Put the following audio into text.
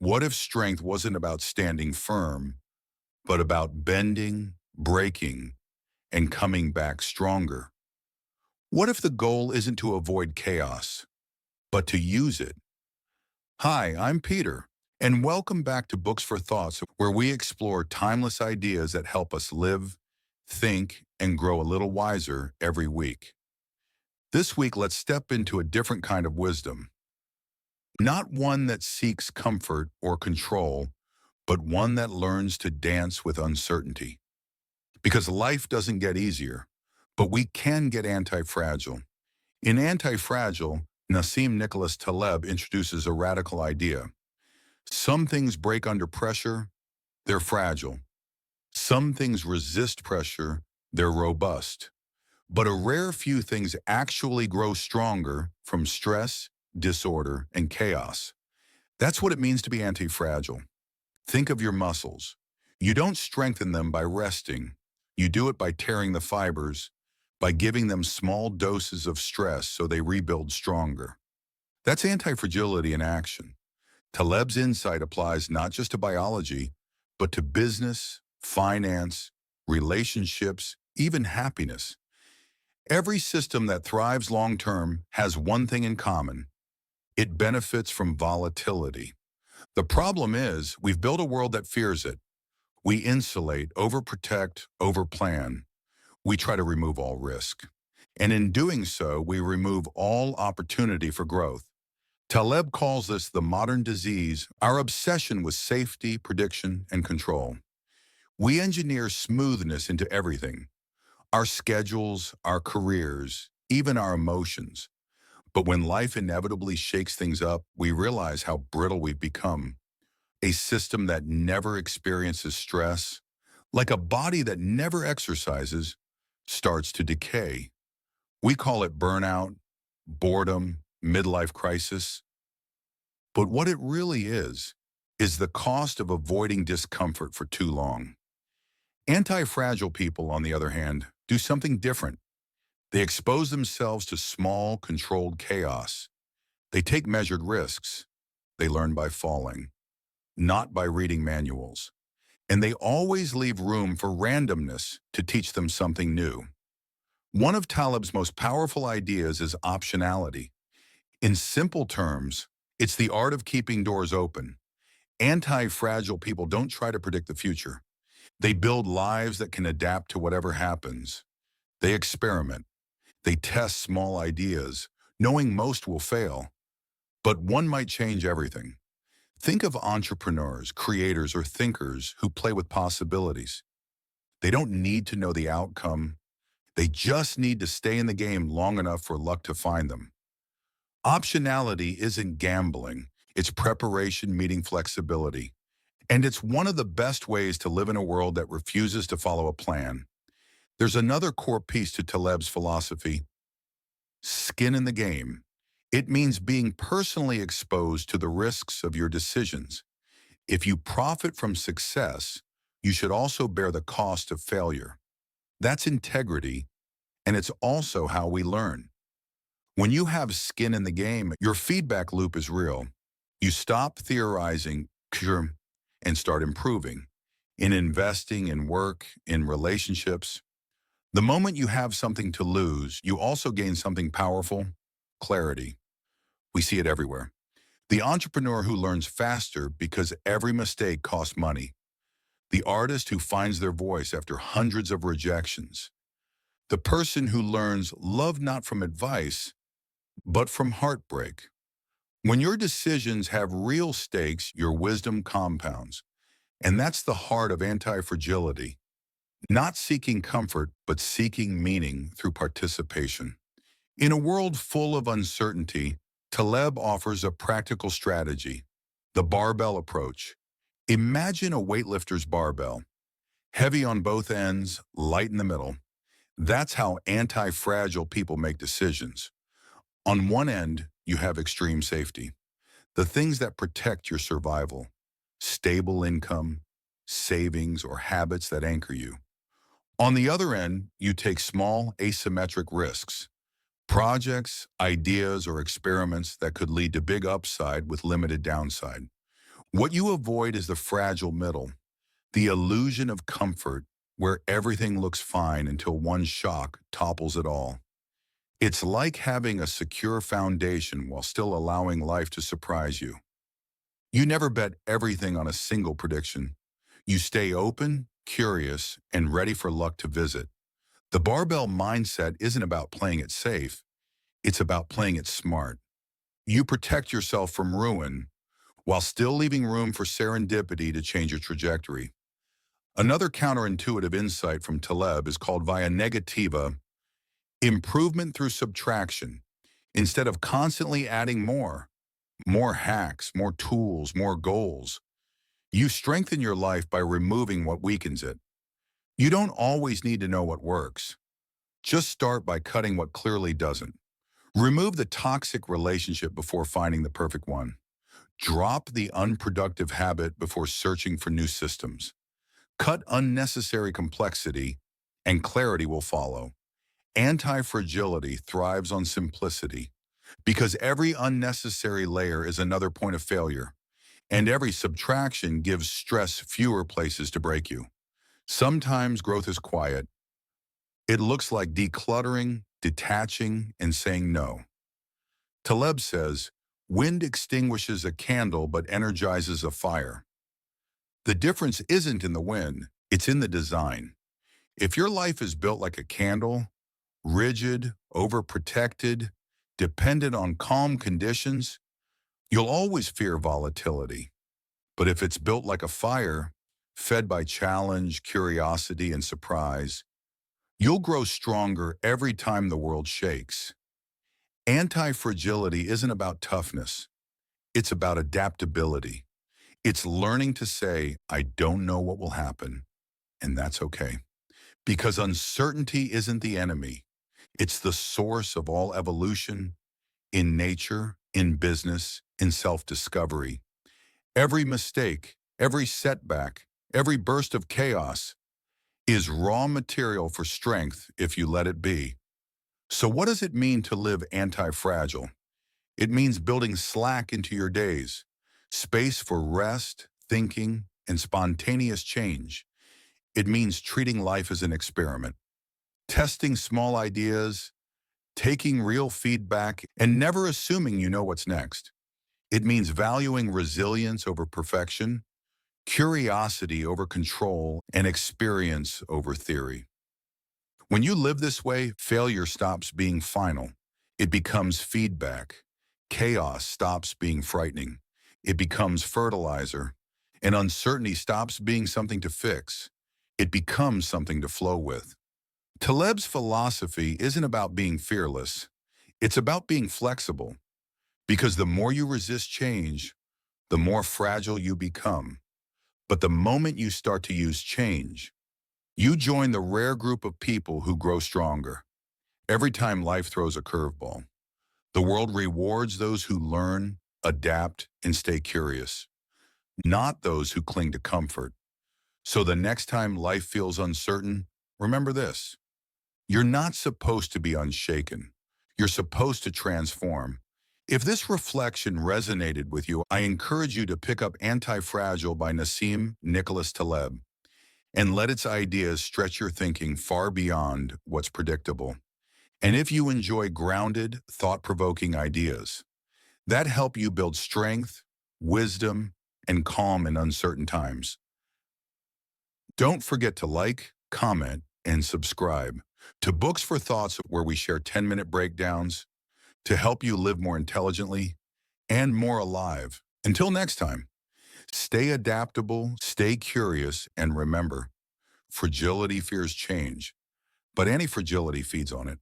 What if strength wasn't about standing firm, but about bending, breaking, and coming back stronger? What if the goal isn't to avoid chaos, but to use it? Hi, I'm Peter, and welcome back to Books for Thoughts, where we explore timeless ideas that help us live, think, and grow a little wiser every week. This week, let's step into a different kind of wisdom, not one that seeks comfort or control, but one that learns to dance with uncertainty. Because life doesn't get easier, but we can get anti-fragile. In Antifragile, Nassim Nicholas Taleb introduces a radical idea. Some things break under pressure, they're fragile. Some things resist pressure, they're robust. But a rare few things actually grow stronger from stress, disorder, and chaos. That's what it means to be anti-fragile. Think of your muscles. You don't strengthen them by resting. You do it by tearing the fibers, by giving them small doses of stress so they rebuild stronger. That's anti-fragility in action. Taleb's insight applies not just to biology, but to business, finance, relationships, even happiness. Every system that thrives long-term has one thing in common. It benefits from volatility. The problem is, we've built a world that fears it. We insulate, overprotect, overplan. We try to remove all risk. And in doing so, we remove all opportunity for growth. Taleb calls this the modern disease, our obsession with safety, prediction, and control. We engineer smoothness into everything, our schedules, our careers, even our emotions. But when life inevitably shakes things up, we realize how brittle we've become. A system that never experiences stress, like a body that never exercises, starts to decay. We call it burnout, boredom, midlife crisis. But what it really is the cost of avoiding discomfort for too long. Anti-fragile people, on the other hand, do something different. They expose themselves to small, controlled chaos. They take measured risks. They learn by falling, not by reading manuals. And they always leave room for randomness to teach them something new. One of Taleb's most powerful ideas is optionality. In simple terms, it's the art of keeping doors open. Anti-fragile people don't try to predict the future. They build lives that can adapt to whatever happens. They experiment. They test small ideas, knowing most will fail. But one might change everything. Think of entrepreneurs, creators, or thinkers who play with possibilities. They don't need to know the outcome. They just need to stay in the game long enough for luck to find them. Optionality isn't gambling. It's preparation meeting flexibility. And it's one of the best ways to live in a world that refuses to follow a plan. There's another core piece to Taleb's philosophy: skin in the game. It means being personally exposed to the risks of your decisions. If you profit from success, you should also bear the cost of failure. That's integrity, and it's also how we learn. When you have skin in the game, your feedback loop is real. You stop theorizing and start improving in investing, in work, in relationships. The moment you have something to lose, you also gain something powerful: clarity. We see it everywhere. The entrepreneur who learns faster because every mistake costs money. The artist who finds their voice after hundreds of rejections. The person who learns love not from advice, but from heartbreak. When your decisions have real stakes, your wisdom compounds. And that's the heart of anti-fragility. Not seeking comfort, but seeking meaning through participation. In a world full of uncertainty, Taleb offers a practical strategy: the barbell approach. Imagine a weightlifter's barbell, heavy on both ends, light in the middle. That's how anti-fragile people make decisions. On one end, you have extreme safety, the things that protect your survival: stable income, savings, or habits that anchor you. On the other end, you take small, asymmetric risks, projects, ideas, or experiments that could lead to big upside with limited downside. What you avoid is the fragile middle, the illusion of comfort where everything looks fine until one shock topples it all. It's like having a secure foundation while still allowing life to surprise you. You never bet everything on a single prediction. You stay open, curious, and ready for luck to visit. The barbell mindset isn't about playing it safe, it's about playing it smart. You protect yourself from ruin while still leaving room for serendipity to change your trajectory. Another counterintuitive insight from Taleb is called via negativa, improvement through subtraction. Instead of constantly adding more hacks, more tools, more goals, you strengthen your life by removing what weakens it. You don't always need to know what works. Just start by cutting what clearly doesn't. Remove the toxic relationship before finding the perfect one. Drop the unproductive habit before searching for new systems. Cut unnecessary complexity, and clarity will follow. Anti-fragility thrives on simplicity because every unnecessary layer is another point of failure, and every subtraction gives stress fewer places to break you. Sometimes growth is quiet. It looks like decluttering, detaching, and saying no. Taleb says, wind extinguishes a candle but energizes a fire. The difference isn't in the wind, it's in the design. If your life is built like a candle, rigid, overprotected, dependent on calm conditions, you'll always fear volatility. But if it's built like a fire, fed by challenge, curiosity, and surprise, you'll grow stronger every time the world shakes. Anti-fragility isn't about toughness. It's about adaptability. It's learning to say, I don't know what will happen, and that's okay. Because uncertainty isn't the enemy. It's the source of all evolution in nature, in business, in self-discovery. Every mistake, every setback, every burst of chaos is raw material for strength if you let it be. So what does it mean to live anti-fragile? It means building slack into your days, space for rest, thinking, and spontaneous change. It means treating life as an experiment, testing small ideas, taking real feedback, and never assuming you know what's next. It means valuing resilience over perfection, curiosity over control, and experience over theory. When you live this way, failure stops being final. It becomes feedback. Chaos stops being frightening. It becomes fertilizer. And uncertainty stops being something to fix. It becomes something to flow with. Taleb's philosophy isn't about being fearless. It's about being flexible. Because the more you resist change, the more fragile you become. But the moment you start to use change, you join the rare group of people who grow stronger. Every time life throws a curveball, the world rewards those who learn, adapt, and stay curious, not those who cling to comfort. So the next time life feels uncertain, remember this. You're not supposed to be unshaken. You're supposed to transform. If this reflection resonated with you, I encourage you to pick up Antifragile by Nassim Nicholas Taleb and let its ideas stretch your thinking far beyond what's predictable. And if you enjoy grounded, thought-provoking ideas that help you build strength, wisdom, and calm in uncertain times, don't forget to like, comment, and subscribe to Books for Thoughts, where we share 10-minute breakdowns to help you live more intelligently and more alive. Until next time, stay adaptable, stay curious, and remember, fragility fears change, but anti-fragility feeds on it.